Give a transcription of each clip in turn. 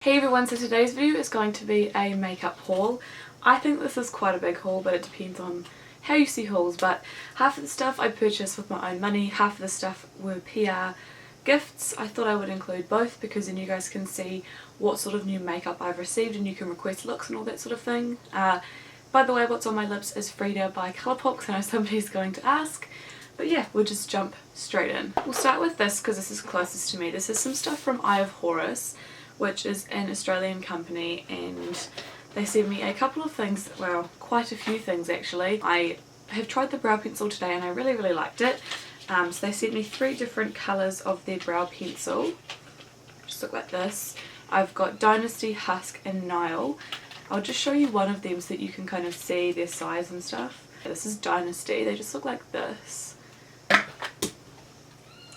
Hey everyone, so today's video is going to be a makeup haul. I think this is quite a big haul, but it depends on how you see hauls. But half of the stuff I purchased with my own money, half of the stuff were PR gifts. I thought I would include both because then you guys can see what sort of new makeup I've received and you can request looks and all that sort of thing. By the way, what's on my lips is Frida by Colourpop, because I know somebody's going to ask. But yeah, we'll just jump straight in. We'll start with this because this is closest to me. This is some stuff from Eye of Horus, which is an Australian company, and they sent me a couple of things, well, quite a few things actually. I have tried the brow pencil today and I really liked it. So they sent me 3 different colours of their brow pencil. Just look like this. I've got Dynasty, Husk and Nile. I'll just show you one of them so that you can kind of see their size and stuff. This is Dynasty. They just look like this.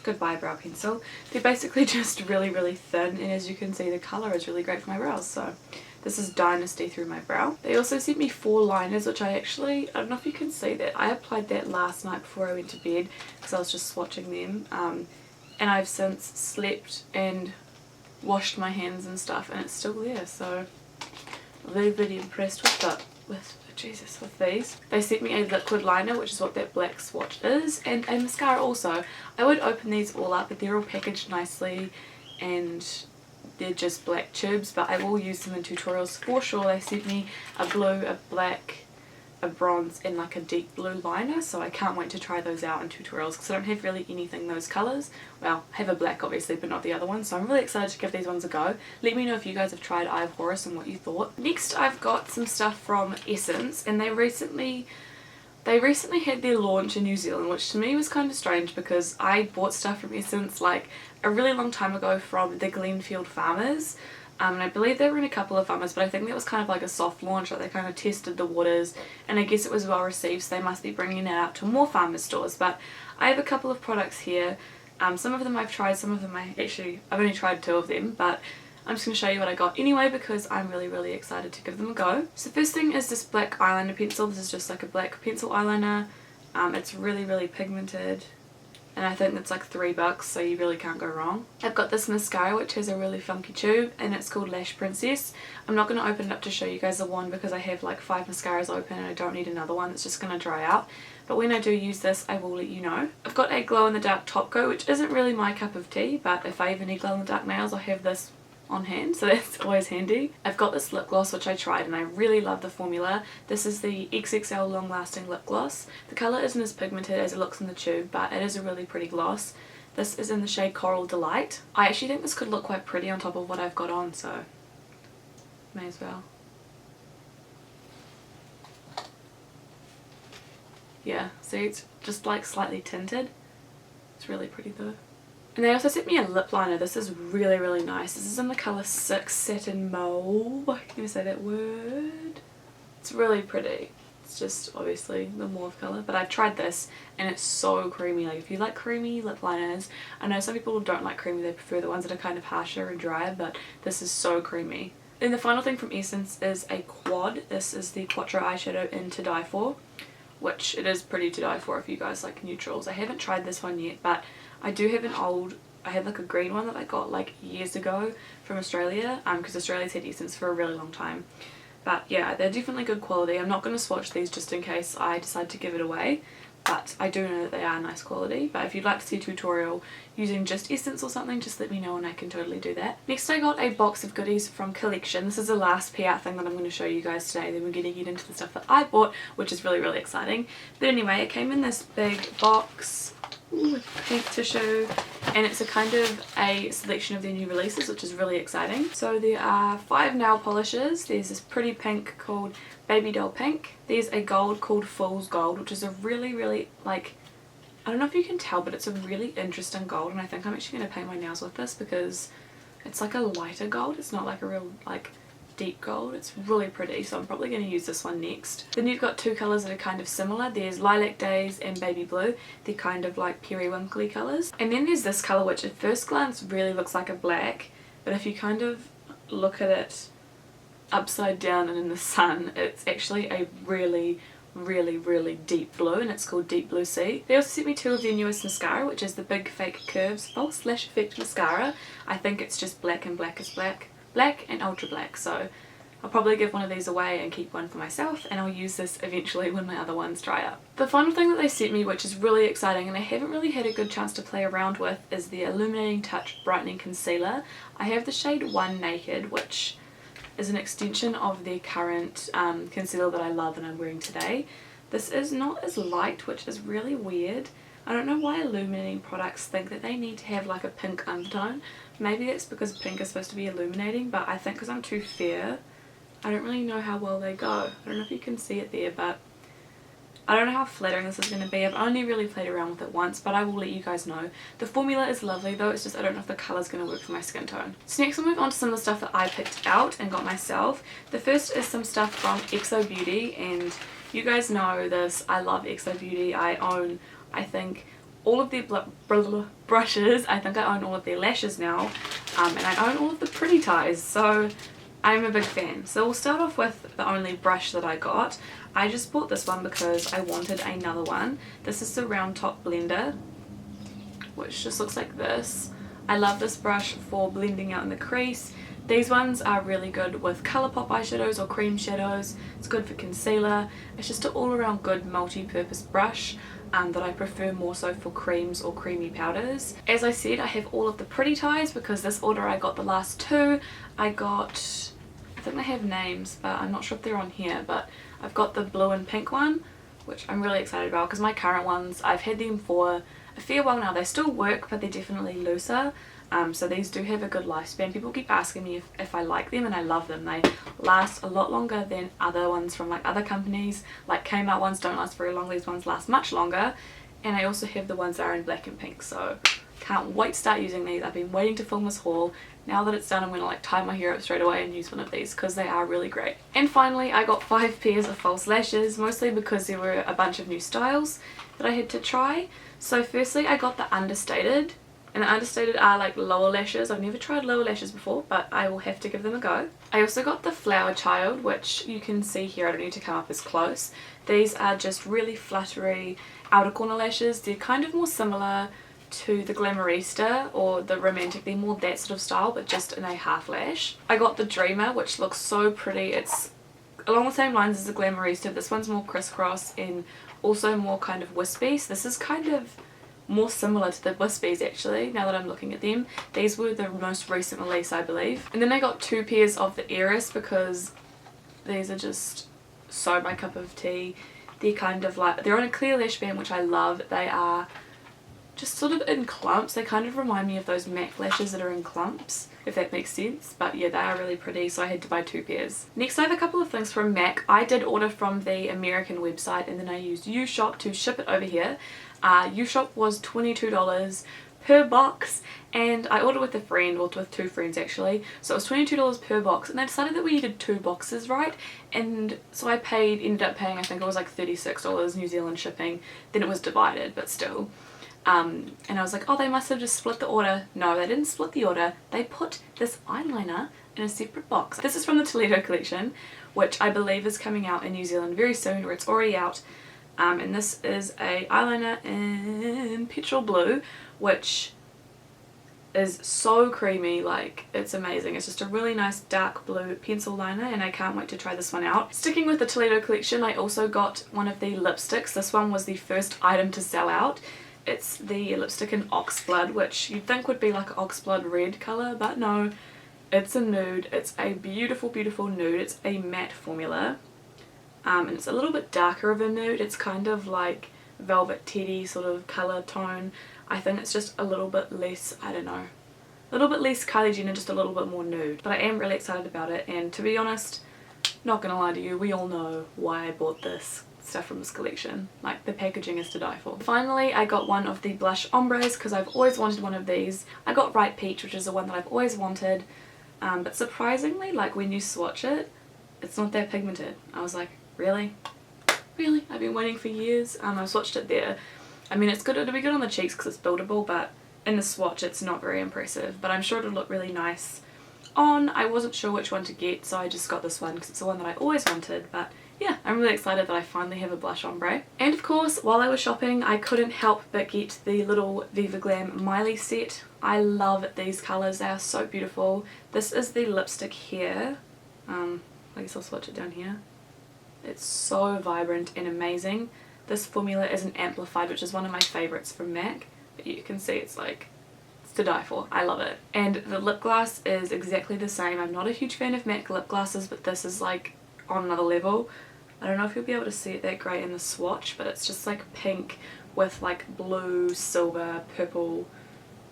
Goodbye brow pencil. They're basically just really thin, and as you can see the colour is really great for my brows. So this is Dynasty through my brow. They also sent me 4 liners, which I don't know if you can see that. I applied that last night before I went to bed because I was just swatching them, and I've since slept and washed my hands and stuff and it's still there, so I'm really impressed with that. With these. They sent me a liquid liner, which is what that black swatch is, and a mascara also. I would open these all up, but they're all packaged nicely and they're just black tubes, but I will use them in tutorials for sure. They sent me a blue, a black, a bronze and like a deep blue liner, so I can't wait to try those out in tutorials because I don't have really anything those colours. Well, I have a black obviously, but not the other one, so I'm really excited to give these ones a go. Let me know if you guys have tried Eye of Horus and what you thought. Next I've got some stuff from Essence, and they recently had their launch in New Zealand, which to me was kind of strange because I bought stuff from Essence like a really long time ago from the Glenfield Farmers. And I believe they were in a couple of farmers, but I think that was kind of like a soft launch, like they kind of tested the waters, and I guess it was well received, so they must be bringing it out to more farmers stores. But I have a couple of products here. Some of them I've tried, some of them I've only tried 2 of them, but I'm just going to show you what I got anyway because I'm really excited to give them a go. So the first thing is this black eyeliner pencil. This is just like a black pencil eyeliner. It's really pigmented, and I think it's like $3, so you really can't go wrong. I've got this mascara which has a really funky tube and it's called Lash Princess. I'm not going to open it up to show you guys the one because I have like 5 mascaras open and I don't need another one. It's just going to dry out. But when I do use this I will let you know. I've got a glow in the dark top coat, which isn't really my cup of tea, but if I ever need glow in the dark nails I have this on hand, so that's always handy. I've got this lip gloss which I tried and I really love the formula. This is the XXL long lasting lip gloss. The colour isn't as pigmented as it looks in the tube, but it is a really pretty gloss. This is in the shade Coral Delight. I actually think this could look quite pretty on top of what I've got on, so may as well. Yeah, see, it's just like slightly tinted. It's really pretty though. And they also sent me a lip liner. This is really nice. This is in the colour 6 Satin Mauve. I can even say that word. It's really pretty. It's just obviously the mauve colour. But I've tried this and it's so creamy. Like if you like creamy lip liners, I know some people don't like creamy, they prefer the ones that are kind of harsher and drier, but this is so creamy. And the final thing from Essence is a quad. This is the Quattro eyeshadow in To Die For, which it is pretty to die for if you guys like neutrals. I haven't tried this one yet, but I do have I had like a green one that I got like years ago from Australia, because Australia's had Essence for a really long time. But yeah, they're definitely good quality. I'm not going to swatch these just in case I decide to give it away, but I do know that they are nice quality. But if you'd like to see a tutorial using just Essence or something, just let me know and I can totally do that. Next I got a box of goodies from Collection. This is the last PR thing that I'm going to show you guys today, then we're going to get into the stuff that I bought, which is really exciting. But anyway, it came in this big box with pink tissue, and it's a kind of a selection of their new releases, which is really exciting. So there are 5 nail polishes. There's this pretty pink called Baby Doll Pink. There's a gold called Fool's Gold, which is a really like, I don't know if you can tell, but it's a really interesting gold, and I think I'm actually going to paint my nails with this because it's like a lighter gold. It's not like a real like deep gold. It's really pretty, so I'm probably going to use this one next. Then you've got 2 colours that are kind of similar. There's Lilac Days and Baby Blue. They're kind of like periwinkly colours. And then there's this colour which at first glance really looks like a black, but if you kind of look at it upside down and in the sun, it's actually a really deep blue, and it's called Deep Blue Sea. They also sent me 2 of their newest mascara, which is the Big Fake Curves False Lash Effect Mascara. I think it's just black and black is black. black and ultra black, so I'll probably give one of these away and keep one for myself, and I'll use this eventually when my other ones dry up. The final thing that they sent me, which is really exciting and I haven't really had a good chance to play around with, is the Illuminating Touch Brightening Concealer. I have the shade 1 Naked, which is an extension of the current concealer that I love and I'm wearing today. This is not as light, which is really weird. I don't know why illuminating products think that they need to have like a pink undertone. Maybe it's because pink is supposed to be illuminating, but I think because I'm too fair, I don't really know how well they go. I don't know if you can see it there, but I don't know how flattering this is going to be. I've only really played around with it once, but I will let you guys know. The formula is lovely though, it's just I don't know if the colour is going to work for my skin tone. So next we'll move on to some of the stuff that I picked out and got myself. The first is some stuff from XOBeauty, and you guys know this, I love XOBeauty. I own, I think, all of their brushes. I think I own all of their lashes now, and I own all of the pretty ties, so I'm a big fan. So we'll start off with the only brush that I got. I just bought this one because I wanted another one. This is the round top blender, which just looks like this. I love this brush for blending out in the crease. These ones are really good with Colourpop eyeshadows or cream shadows. It's good for concealer. It's just an all-around good multi-purpose brush that I prefer more so for creams or creamy powders. As I said, I have all of the pretty ties because this order I got the last two. I think they have names, but I'm not sure if they're on here, but I've got the blue and pink one, which I'm really excited about because my current ones, I've had them for a fair while now. They still work, but they're definitely looser. So these do have a good lifespan. People keep asking me if I like them, and I love them. They last a lot longer than other ones from like other companies. Like Kmart ones don't last very long, these ones last much longer. And I also have the ones that are in black and pink, so can't wait to start using these. I've been waiting to film this haul. Now that it's done, I'm going to like tie my hair up straight away and use one of these because they are really great. And finally, I got 5 pairs of false lashes, mostly because there were a bunch of new styles that I had to try. So firstly, I got the understated. And the understated are like lower lashes. I've never tried lower lashes before, but I will have to give them a go. I also got the Flower Child, which you can see here. I don't need to come up as close. These are just really fluttery outer corner lashes. They're kind of more similar to the Glamourista or the Romantic. They're more that sort of style, but just in a half lash. I got the Dreamer, which looks so pretty. It's along the same lines as the Glamourista. This one's more crisscross and also more kind of wispy. So this is kind of more similar to the Wispies actually, now that I'm looking at them. These were the most recent release, I believe. And then I got 2 pairs of the Heiress because these are just so my cup of tea. They're kind of like, they're on a clear lash band, which I love. They are just sort of in clumps. They kind of remind me of those MAC lashes that are in clumps, if that makes sense. But yeah, they are really pretty, so I had to buy 2 pairs. Next I have a couple of things from MAC. I did order from the American website and then I used UShop to ship it over here. UShop was $22 per box, and I ordered with a friend, or with 2 friends actually, so it was $22 per box, and they decided that we needed 2 boxes, right? And so I ended up paying, I think it was like $36 New Zealand shipping. Then it was divided, but still. And I was like, oh, they must have just split the order. No, they didn't split the order. They put this eyeliner in a separate box. This is from the Toledo collection, which I believe is coming out in New Zealand very soon, or it's already out. And this is a eyeliner in Petrol Blue, which is so creamy, like it's amazing. It's just a really nice dark blue pencil liner, and I can't wait to try this one out. Sticking with the Toledo collection, I also got one of the lipsticks. This one was the first item to sell out. It's the lipstick in Oxblood, which you'd think would be like an Oxblood red colour, but no, it's a nude. It's a beautiful, beautiful nude. It's a matte formula. And it's a little bit darker of a nude. It's kind of like Velvet Teddy sort of colour tone. I think it's just a little bit less, I don't know, a little bit less Kylie Jenner, just a little bit more nude. But I am really excited about it, and to be honest, not gonna lie to you, we all know why I bought this stuff from this collection. Like, the packaging is to die for. Finally, I got one of the blush ombres because I've always wanted one of these. I got Ripe Peach, which is the one that I've always wanted, but surprisingly, like when you swatch it, it's not that pigmented. I was like, really? Really? I've been waiting for years. I swatched it there. I mean, it's good. It'll be good on the cheeks because it's buildable, but in the swatch it's not very impressive. But I'm sure it'll look really nice on. I wasn't sure which one to get, so I just got this one because it's the one that I always wanted. But yeah, I'm really excited that I finally have a blush ombre. And of course, while I was shopping, I couldn't help but get the little Viva Glam Miley set. I love these colours, they are so beautiful. This is the lipstick here. I guess I'll swatch it down here. It's so vibrant and amazing. This formula is an amplified, which is one of my favourites from MAC. But you can see it's like, it's to die for. I love it. And the lip gloss is exactly the same. I'm not a huge fan of MAC lip glosses, but this is like on another level. I don't know if you'll be able to see it that great in the swatch, but it's just like pink with like blue, silver, purple,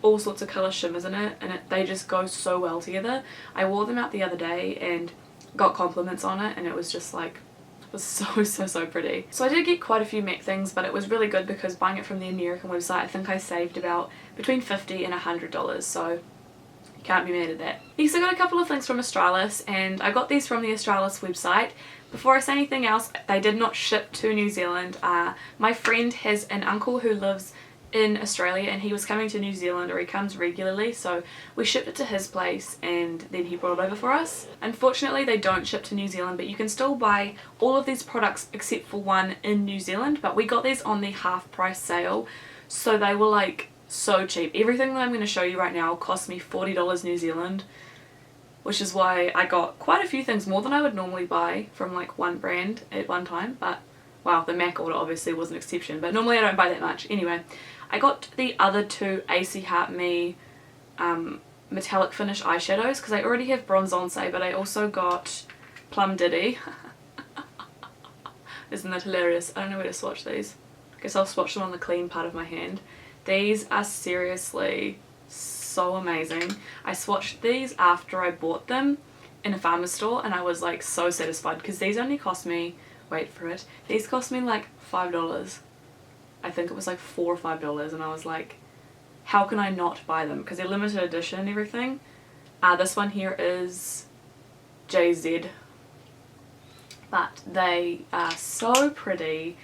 all sorts of colour shimmers in it, and they just go so well together. I wore them out the other day and got compliments on it, and it was just like, it was so pretty. So I did get quite a few MAC things, but it was really good because buying it from the American website, I think I saved about between $50 and $100, so you can't be mad at that. Next I got a couple of things from Australis, and I got these from the Australis website. Before I say anything else, they did not ship to New Zealand. My friend has an uncle who lives in Australia, and he was coming to New Zealand, or he comes regularly, so we shipped it to his place and then he brought it over for us. Unfortunately they don't ship to New Zealand, but you can still buy all of these products except for one in New Zealand, but we got these on the half price sale, so they were like so cheap. Everything that I'm going to show you right now cost me $40 New Zealand, which is why I got quite a few things, more than I would normally buy from like one brand at one time. But wow, the MAC order obviously was an exception, but normally I don't buy that much. Anyway, I got the other two AC Heart Me metallic finish eyeshadows because I already have Bronzance, but I also got Plum Diddy. Isn't that hilarious? I don't know where to swatch these. I guess I'll swatch them on the clean part of my hand. These are seriously so amazing. I swatched these after I bought them in a farmer's store, and I was like so satisfied because these only cost me, wait for it, these cost me like $5. I think it was like $4 or $5, and I was like, how can I not buy them? Because they're limited edition and everything. This one here is JZ, but they are so pretty.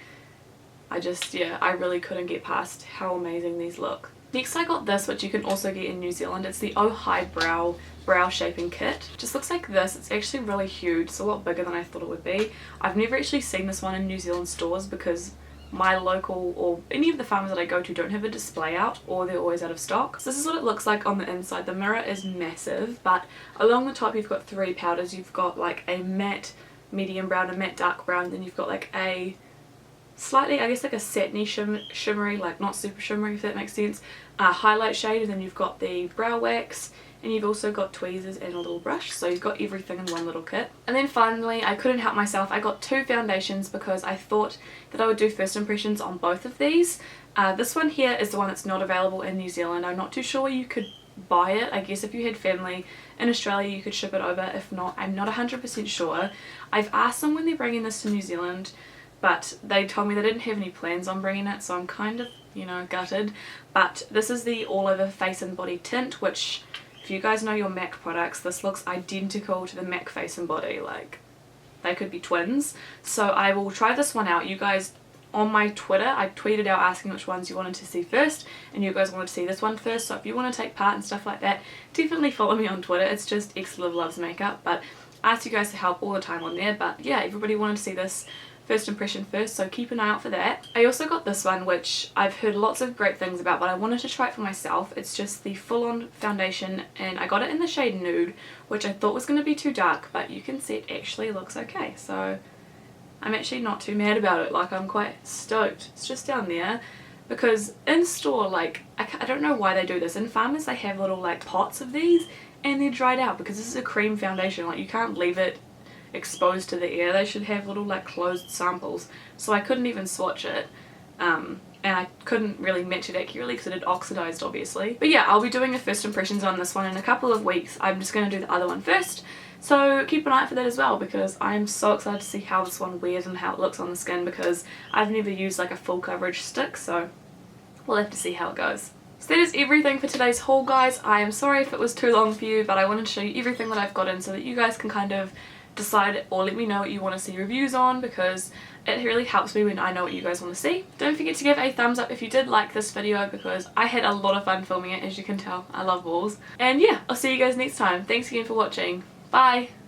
I really couldn't get past how amazing these look. Next I got this, which you can also get in New Zealand. It's the Oh Hi Brow Shaping Kit. Just looks like this. It's actually really huge. It's a lot bigger than I thought it would be. I've never actually seen this one in New Zealand stores because my local or any of the farmers that I go to don't have a display out, or they're always out of stock. So this is what it looks like on the inside. The mirror is massive, but along the top you've got three powders. You've got like a matte medium brown, a matte dark brown, then you've got like a slightly, I guess like a satiny shimmery, like not super shimmery if that makes sense, highlight shade, and then you've got the brow wax, and you've also got tweezers and a little brush, so you've got everything in one little kit. And then finally, I couldn't help myself, I got two foundations because I thought that I would do first impressions on both of these. This one here is the one that's not available in New Zealand. I'm not too sure where you could buy it. I guess if you had family in Australia you could ship it over. If not, I'm not 100% sure. I've asked them when they're bringing this to New Zealand, but they told me they didn't have any plans on bringing it, so I'm kind of, you know, gutted. But this is the all over face and body tint, which if you guys know your MAC products, this looks identical to the MAC face and body, like they could be twins. So I will try this one out. You guys, on my Twitter, I tweeted out asking which ones you wanted to see first, and you guys wanted to see this one first, so if you want to take part and stuff like that, definitely follow me on Twitter. It's just xlivlovesmakeup, but I ask you guys to help all the time on there. But yeah, everybody wanted to see this first impression first, so keep an eye out for that. I also got this one, which I've heard lots of great things about, but I wanted to try it for myself. It's just the full-on foundation, and I got it in the shade Nude, which I thought was going to be too dark, but you can see it actually looks okay, so I'm actually not too mad about it. Like, I'm quite stoked. It's just down there, because in store, like, I don't know why they do this. In Farmers they have little like pots of these, and they're dried out because this is a cream foundation. Like, you can't leave it exposed to the air. They should have little like closed samples, so I couldn't even swatch it, and I couldn't really match it accurately because it had oxidized obviously. But yeah, I'll be doing a first impressions on this one in a couple of weeks. I'm just going to do the other one first, so keep an eye out for that as well, because I'm so excited to see how this one wears and how it looks on the skin, because I've never used like a full coverage stick, so we'll have to see how it goes. So that is everything for today's haul, guys. I am sorry if it was too long for you, but I wanted to show you everything that I've gotten so that you guys can kind of decide or let me know what you want to see reviews on, because it really helps me when I know what you guys want to see. Don't forget to give a thumbs up if you did like this video, because I had a lot of fun filming it. As you can tell, I love balls. And yeah, I'll see you guys next time. Thanks again for watching. Bye!